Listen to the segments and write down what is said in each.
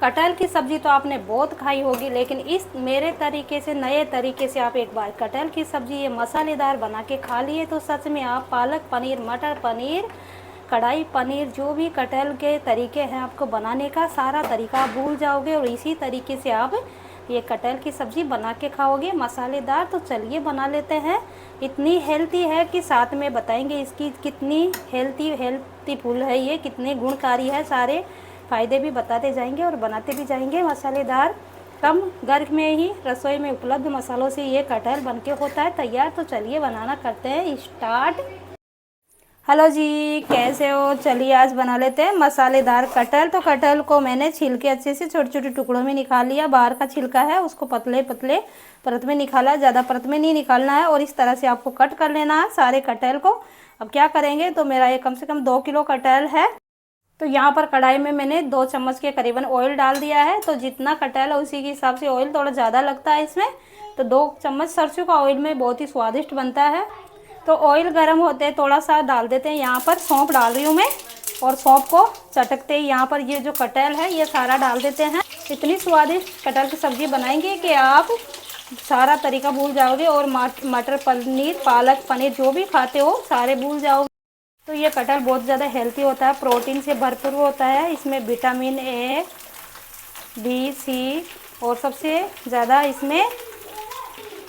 कटहल की सब्ज़ी तो आपने बहुत खाई होगी, लेकिन इस मेरे तरीके से, नए तरीके से आप एक बार कटहल की सब्ज़ी ये मसालेदार बना के खा लिए तो सच में आप पालक पनीर, मटर पनीर, कढ़ाई पनीर, जो भी कटहल के तरीके हैं आपको बनाने का, सारा तरीका आप भूल जाओगे और इसी तरीके से आप ये कटहल की सब्ज़ी बना के खाओगे मसालेदार। तो चलिए बना लेते हैं। इतनी हेल्दी है कि साथ में बताएंगे इसकी कितनी हेल्थीफुल है, ये कितने गुणकारी है, सारे फ़ायदे भी बताते जाएंगे और बनाते भी जाएंगे। मसालेदार कम घर में ही रसोई में उपलब्ध मसालों से ये कटहल बनके होता है तैयार। तो चलिए बनाना करते हैं स्टार्ट। हेलो जी, कैसे हो? चलिए आज बना लेते हैं मसालेदार कटहल। तो कटहल को मैंने छील के अच्छे से छोटे छोटे टुकड़ों में निकाल लिया। बाहर का छिलका है उसको पतले पतले परत में निकाला, ज़्यादा परत में नहीं निकालना है। और इस तरह से आपको कट कर लेना है सारे कटहल को। अब क्या करेंगे, तो मेरा ये कम से कम 2 किलो कटहल है। तो यहाँ पर कढ़ाई में मैंने 2 चम्मच के करीबन ऑयल डाल दिया है। तो जितना कटहल है उसी के हिसाब से ऑयल थोड़ा ज़्यादा लगता है इसमें। तो 2 चम्मच सरसों का ऑयल में बहुत ही स्वादिष्ट बनता है। तो ऑयल गर्म होते हैं थोड़ा सा डाल देते हैं, यहाँ पर सौंफ डाल रही हूँ मैं। और सौंफ को चटकते ही यहाँ पर ये जो कटहल है ये सारा डाल देते हैं। इतनी स्वादिष्ट कटहल की सब्ज़ी बनाएंगे कि आप सारा तरीका भूल जाओगे और मटर पनीर, पालक पनीर जो भी खाते हो सारे भूल जाओगे। तो ये कटहल बहुत ज़्यादा हेल्दी होता है, प्रोटीन से भरपूर होता है। इसमें विटामिन ए, बी, सी और सबसे ज़्यादा इसमें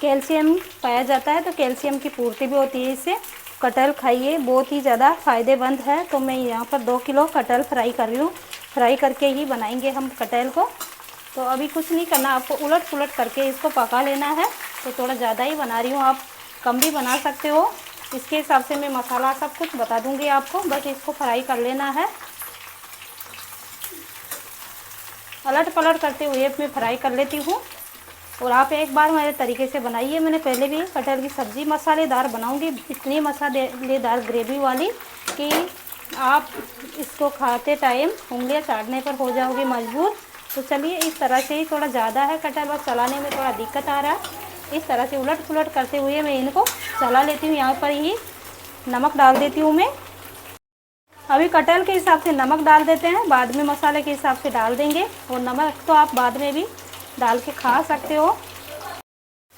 कैल्शियम पाया जाता है। तो कैल्शियम की पूर्ति भी होती है इससे। कटहल खाइए, बहुत ही ज़्यादा फ़ायदेमंद है। तो मैं यहाँ पर 2 किलो कटहल फ्राई कर रही हूँ। फ्राई करके ही बनाएंगे हम कटहल को। तो अभी कुछ नहीं करना, आपको उलट पुलट करके इसको पका लेना है। तो थोड़ा ज़्यादा ही बना रही हूँ, आप कम भी बना सकते हो। इसके हिसाब से मैं मसाला सब कुछ बता दूंगी आपको, बस इसको फ्राई कर लेना है। अलट पलट करते हुए मैं फ्राई कर लेती हूँ। और आप एक बार मेरे तरीके से बनाइए। मैंने पहले भी कटहल की सब्ज़ी मसालेदार बनाऊंगी, इतनी मसालेदार ग्रेवी वाली कि आप इसको खाते टाइम उंगलियां चाटने पर हो जाओगे मजबूर। तो चलिए इस तरह से ही, थोड़ा ज़्यादा है कटहल, बस चलाने में थोड़ा दिक्कत आ रहा है। इस तरह से उलट पुलट करते हुए मैं इनको चला लेती हूँ। यहाँ पर ही नमक डाल देती हूँ मैं। अभी कटहल के हिसाब से नमक डाल देते हैं, बाद में मसाले के हिसाब से डाल देंगे। और नमक तो आप बाद में भी डाल के खा सकते हो।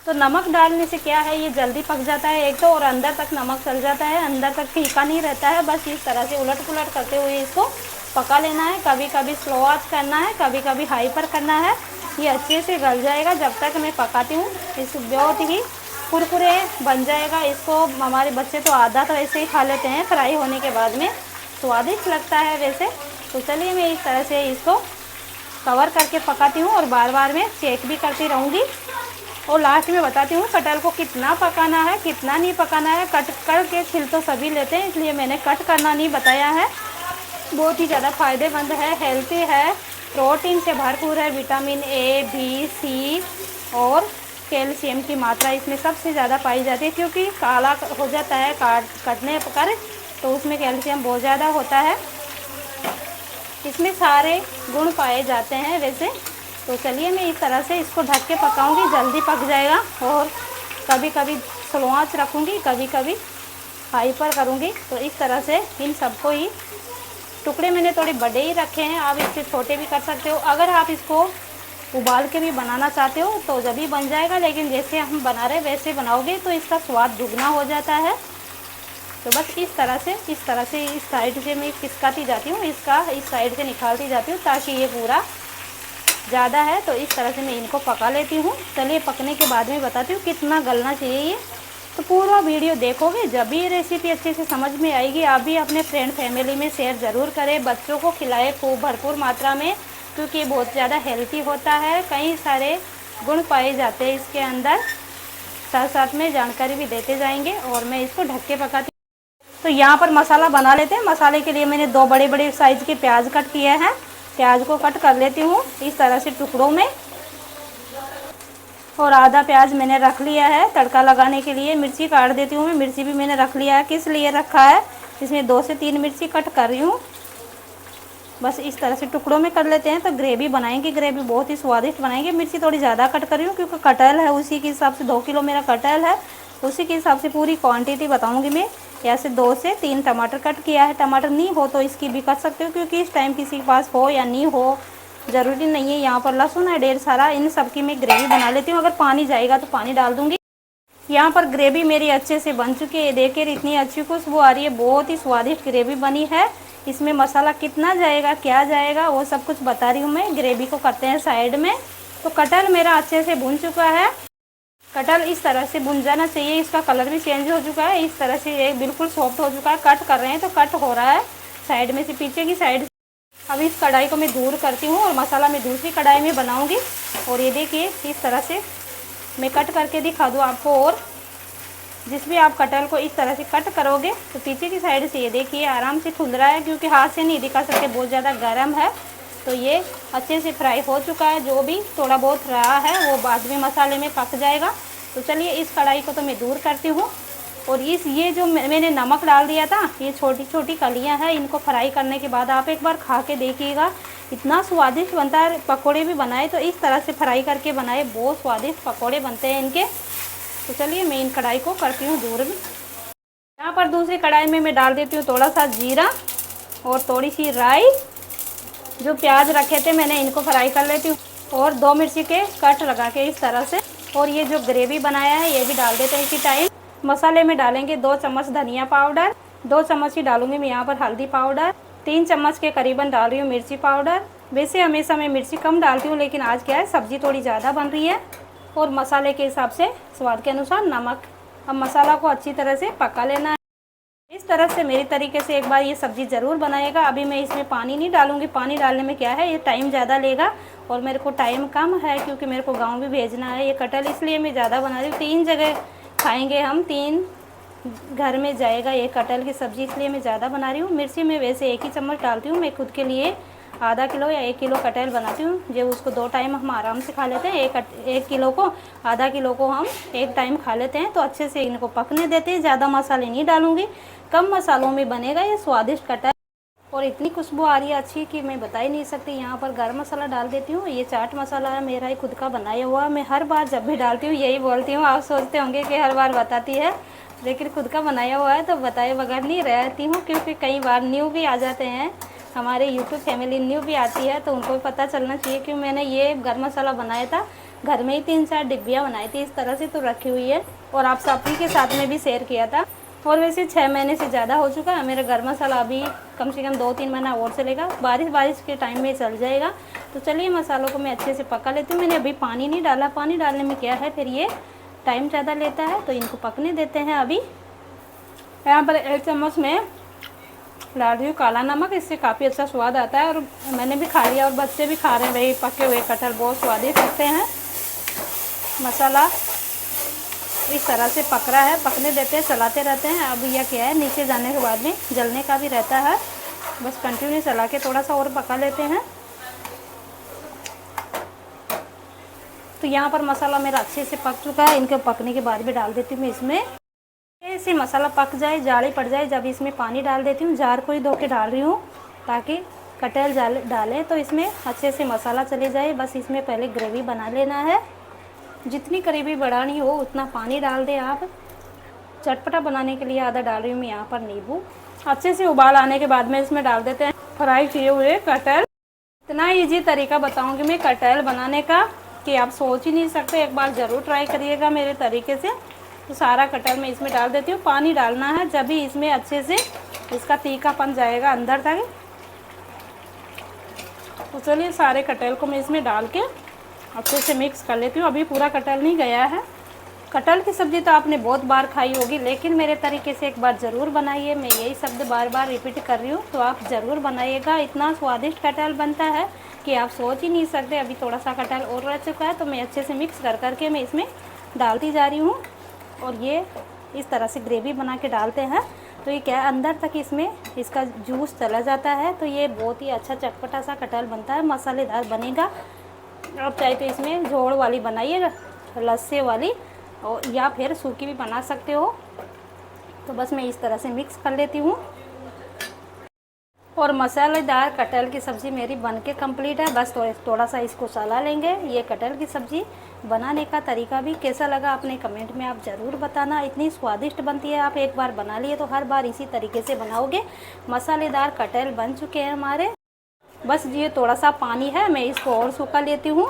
तो नमक डालने से क्या है, ये जल्दी पक जाता है एक तो, और अंदर तक नमक चल जाता है, अंदर तक फीका नहीं रहता है। बस इस तरह से उलट पुलट करते हुए इसको पका लेना है। कभी कभी स्लो आंच करना है, कभी कभी हाई पर करना है। ये अच्छे से गल जाएगा जब तक मैं पकाती हूँ। इस बहुत ही कुरकुरे बन जाएगा। इसको हमारे बच्चे तो आधा तो ऐसे ही खा लेते हैं, फ्राई होने के बाद में स्वादिष्ट लगता है वैसे। तो चलिए मैं इस तरह से इसको कवर करके पकाती हूँ और बार बार मैं चेक भी करती रहूँगी। और लास्ट में बताती हूँ कटहल को कितना पकाना है, कितना नहीं पकाना है। कट करके छिल तो सभी लेते हैं, इसलिए मैंने कट करना नहीं बताया है। बहुत ही ज़्यादा फ़ायदेमंद है, हेल्थी है, प्रोटीन से भरपूर है। विटामिन ए, बी, सी और कैल्शियम की मात्रा इसमें सबसे ज़्यादा पाई जाती है, क्योंकि काला हो जाता है कटने पर, तो उसमें कैल्शियम बहुत ज़्यादा होता है। इसमें सारे गुण पाए जाते हैं वैसे। तो चलिए मैं इस तरह से इसको ढक के पकाऊंगी, जल्दी पक जाएगा। और कभी कभी स्लो आंच रखूँगी, कभी कभी हाई पर करूँगी। तो इस तरह से इन सबको ही, टुकड़े मैंने थोड़े बड़े ही रखे हैं, आप इससे छोटे भी कर सकते हो। अगर आप इसको उबाल के भी बनाना चाहते हो तो जब भी बन जाएगा, लेकिन जैसे हम बना रहे वैसे बनाओगे तो इसका स्वाद दुगना हो जाता है। तो बस इस तरह से इस साइड से मैं खिसकाती जाती हूँ, इसका इस साइड से निकालती जाती हूँ ताकि ये पूरा ज़्यादा है। तो इस तरह से मैं इनको पका लेती हूँ। चलिए पकने के बाद में बताती हूँ कितना गलना चाहिए ये। तो पूरा वीडियो देखोगे जब भी ये रेसिपी अच्छे से समझ में आएगी। आप भी अपने फ्रेंड फैमिली में शेयर ज़रूर करें, बच्चों को खिलाएं खूब भरपूर मात्रा में, क्योंकि ये बहुत ज़्यादा हेल्थी होता है। कई सारे गुण पाए जाते हैं इसके अंदर, साथ साथ में जानकारी भी देते जाएंगे। और मैं इसको ढक के पकाती। तो यहाँ पर मसाला बना लेते हैं। मसाले के लिए मैंने 2 बड़े बड़े साइज़ के प्याज कट किए हैं। प्याज को कट कर लेती हूँ इस तरह से टुकड़ों में। और आधा प्याज मैंने रख लिया है तड़का लगाने के लिए। मिर्ची काट देती हूँ मैं, मिर्ची भी मैंने रख लिया है। किस लिए रखा है, इसमें 2 से 3 मिर्ची कट कर रही हूँ। बस इस तरह से टुकड़ों में कर लेते हैं तो ग्रेवी बनाएंगे, ग्रेवी बहुत ही स्वादिष्ट बनाएंगे। मिर्ची थोड़ी ज़्यादा कट कर रही हूँ क्योंकि कटहल है, उसी के हिसाब से 2 किलो मेरा कटहल है, उसी के हिसाब से पूरी क्वांटिटी बताऊँगी मैं। ऐसे 2 से 3 टमाटर कट किया है। टमाटर नहीं हो तो इसकी भी कर सकते हो, क्योंकि इस टाइम किसी के पास हो या नहीं हो, ज़रूरी नहीं है। यहाँ पर लहसुन है ढेर सारा, इन सब की मैं ग्रेवी बना लेती हूँ। अगर पानी जाएगा तो पानी डाल दूँगी। यहाँ पर ग्रेवी मेरी अच्छे से बन चुकी है, देखिए इतनी अच्छी खुशबू आ रही है, बहुत ही स्वादिष्ट ग्रेवी बनी है। इसमें मसाला कितना जाएगा, क्या जाएगा, वो सब कुछ बता रही हूँ मैं। ग्रेवी को करते हैं साइड में। तो कटहल मेरा अच्छे से भुन चुका है। कटहल इस तरह से भुन जाना चाहिए, इसका कलर भी चेंज हो चुका है, इस तरह से ये बिल्कुल सॉफ्ट हो चुका है। कट कर रहे हैं तो कट हो रहा है साइड में से, पीछे की साइड। अब इस कढ़ाई को मैं दूर करती हूँ और मसाला मैं दूसरी कढ़ाई में बनाऊँगी। और ये देखिए इस तरह से मैं कट करके दिखा दूँ आपको। और जिस भी आप कटहल को इस तरह से कट करोगे तो पीछे की साइड से ये देखिए आराम से खुल रहा है, क्योंकि हाथ से नहीं दिखा सकते, बहुत ज़्यादा गर्म है। तो ये अच्छे से फ्राई हो चुका है, जो भी थोड़ा बहुत रहा है वो बाद में मसाले में पक जाएगा। तो चलिए इस कढ़ाई को तो मैं दूर करती हूँ। और ये जो मैंने नमक डाल दिया था, ये छोटी छोटी कलियाँ हैं, इनको फ्राई करने के बाद आप एक बार खा के देखिएगा, इतना स्वादिष्ट बनता है। पकोड़े भी बनाए तो इस तरह से फ्राई करके बनाए, बहुत स्वादिष्ट पकोड़े बनते हैं इनके। तो चलिए मैं इन कढ़ाई को करती हूँ दूर भी। यहाँ पर दूसरी कढ़ाई में मैं डाल देती हूँ थोड़ा सा जीरा और थोड़ी सी राई। जो प्याज रखे थे मैंने इनको फ्राई कर लेती हूँ, और 2 मिर्ची के कट लगा के इस तरह से। और ये जो ग्रेवी बनाया है ये भी डाल देते हैं इसी टाइम। मसाले में डालेंगे 2 चम्मच धनिया पाउडर, 2 चम्मच ही डालूंगी मैं यहाँ पर हल्दी पाउडर, 3 चम्मच के करीबन डाल रही हूँ मिर्ची पाउडर। वैसे हमेशा मैं मिर्ची कम डालती हूँ, लेकिन आज क्या है सब्ज़ी थोड़ी ज़्यादा बन रही है। और मसाले के हिसाब से स्वाद के अनुसार नमक। अब मसाला को अच्छी तरह से पका लेना है। इस तरह से मेरी तरीके से एक बार ये सब्ज़ी ज़रूर बनाएगा। अभी मैं इसमें पानी नहीं डालूंगी, पानी डालने में क्या है ये टाइम ज़्यादा लेगा, और मेरे को टाइम कम है क्योंकि मेरे को गांव भी भेजना है। ये कटहल इसलिए मैं ज़्यादा बना रही हूँ, 3 जगह खाएँगे हम, 3 घर में जाएगा ये कटहल की सब्ज़ी, इसलिए मैं ज़्यादा बना रही हूँ। मिर्ची मैं वैसे 1 ही चम्मच डालती हूँ। मैं खुद के लिए आधा किलो या 1 किलो कटहल बनाती हूँ, जो उसको 2 टाइम हम आराम से खा लेते हैं। 1 किलो को, आधा किलो को हम 1 टाइम खा लेते हैं। तो अच्छे से इनको पकने देते हैं, ज़्यादा मसाले नहीं डालूंगी, कम मसालों में बनेगा ये स्वादिष्ट कटहल। और इतनी खुशबू आ रही है अच्छी कि मैं बता ही नहीं सकती। यहाँ पर गरम मसाला डाल देती हूँ, ये चाट मसाला है मेरा ही खुद का बनाया हुआ। मैं हर बार जब भी डालती हूँ यही बोलती हूँ, आप सोचते होंगे कि हर बार बताती है, लेकिन खुद का बनाया हुआ है तो बताए बगैर नहीं रहती हूँ, क्योंकि कई बार न्यू भी आ जाते हैं, हमारे यूट्यूब फैमिली न्यू भी आती है, तो उनको भी पता चलना चाहिए कि मैंने ये गरम मसाला बनाया था। घर में ही 3-4 डिब्बियाँ बनाई थी इस तरह से, तो रखी हुई है, और आप सभी के साथ में भी शेयर किया था। और वैसे 6 महीने से ज़्यादा हो चुका है मेरा गरम मसाला, अभी कम से कम 2-3 महीना और चलेगा, बारिश के टाइम में चल जाएगा। तो चलिए मसालों को मैं अच्छे से पका लेती हूँ। मैंने अभी पानी नहीं डाला, पानी डालने में क्या है फिर ये टाइम ज़्यादा लेता है, तो इनको पकने देते हैं। अभी यहाँ पर 1 चम्मच में डाल रही हूँ काला नमक, इससे काफ़ी अच्छा स्वाद आता है। और मैंने भी खा लिया और बच्चे भी खा रहे हैं, वही पके हुए कटहल बहुत स्वादिष्ट लगते हैं। मसाला इस तरह से पक रहा है, पकने देते हैं, चलाते रहते हैं। अब यह क्या है नीचे जाने के बाद में जलने का भी रहता है, बस कंटिन्यू चला के थोड़ा सा और पका लेते हैं। तो यहाँ पर मसाला मेरा अच्छे से पक चुका है, इनके पकने के बाद भी डाल देती हूँ इसमें। ऐसे मसाला पक जाए, जाली पड़ जाए, जब इसमें पानी डाल देती हूँ। जार को ही धो के डाल रही हूँ ताकि कटहल डालें तो इसमें अच्छे से मसाला चले जाए। बस इसमें पहले ग्रेवी बना लेना है, जितनी ग्रेवी बढ़ानी हो उतना पानी डाल दें आप। चटपटा बनाने के लिए आधा डाल रही हूँ मैं यहाँ पर नींबू। अच्छे से उबाल आने के बाद में इसमें डाल देते हैं फ्राई किए हुए कटहल। इतना ईजी तरीका बताऊँगी मैं कटहल बनाने का कि आप सोच ही नहीं सकते, एक बार ज़रूर ट्राई करिएगा मेरे तरीके से। तो सारा कटहल मैं इसमें डाल देती हूँ। पानी डालना है जब भी इसमें अच्छे से इसका तीखापन जाएगा अंदर तक। तो चलिए सारे कटहल को मैं इसमें डाल के अच्छे से मिक्स कर लेती हूँ। अभी पूरा कटहल नहीं गया है। कटहल की सब्ज़ी तो आपने बहुत बार खाई होगी, लेकिन मेरे तरीके से एक बार ज़रूर बनाइए। मैं यही शब्द बार बार रिपीट कर रही हूँ, तो आप ज़रूर बनाइएगा। इतना स्वादिष्ट कटहल बनता है कि आप सोच ही नहीं सकते। अभी थोड़ा सा कटहल और रह चुका है, तो मैं अच्छे से मिक्स कर करके मैं इसमें डालती जा रही हूँ। और ये इस तरह से ग्रेवी बना के डालते हैं तो ये क्या है अंदर तक इसमें इसका जूस चला जाता है, तो ये बहुत ही अच्छा चटपटा सा कटहल बनता है, मसालेदार बनेगा। आप चाहे तो इसमें झोड़ वाली बनाइए, लस्से वाली, और या फिर सूखी भी बना सकते हो। तो बस मैं इस तरह से मिक्स कर लेती हूँ। और मसालेदार कटहल की सब्ज़ी मेरी बनके कंप्लीट है। बस थोड़ा सा इसको चला लेंगे। ये कटहल की सब्ज़ी बनाने का तरीका भी कैसा लगा अपने कमेंट में आप ज़रूर बताना। इतनी स्वादिष्ट बनती है, आप एक बार बना लिए तो हर बार इसी तरीके से बनाओगे। मसालेदार कटहल बन चुके हैं हमारे। बस ये थोड़ा सा पानी है, मैं इसको और सूखा लेती हूँ।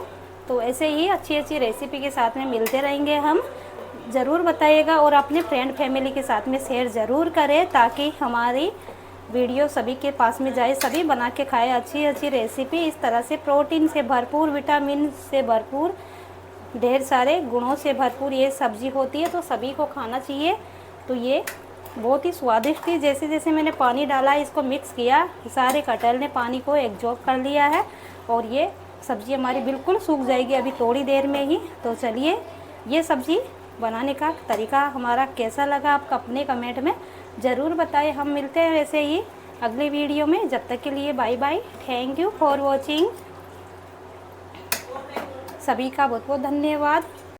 तो ऐसे ही अच्छी अच्छी रेसिपी के साथ में मिलते रहेंगे हम। ज़रूर बताइएगा और अपने फ्रेंड फैमिली के साथ में शेयर ज़रूर करें, ताकि हमारी वीडियो सभी के पास में जाए, सभी बना के खाए अच्छी अच्छी रेसिपी। इस तरह से प्रोटीन से भरपूर, विटामिन से भरपूर, ढेर सारे गुणों से भरपूर ये सब्ज़ी होती है, तो सभी को खाना चाहिए। तो ये बहुत ही स्वादिष्ट थी। जैसे जैसे मैंने पानी डाला, इसको मिक्स किया, सारे कटहल ने पानी को एब्जॉर्ब कर लिया है और ये सब्ज़ी हमारी बिल्कुल सूख जाएगी अभी थोड़ी देर में ही। तो चलिए, ये सब्ज़ी बनाने का तरीका हमारा कैसा लगा आपका अपने कमेंट में ज़रूर बताएं। हम मिलते हैं वैसे ही अगले वीडियो में। जब तक के लिए bye bye. Thank you for watching. सभी का बहुत बहुत धन्यवाद।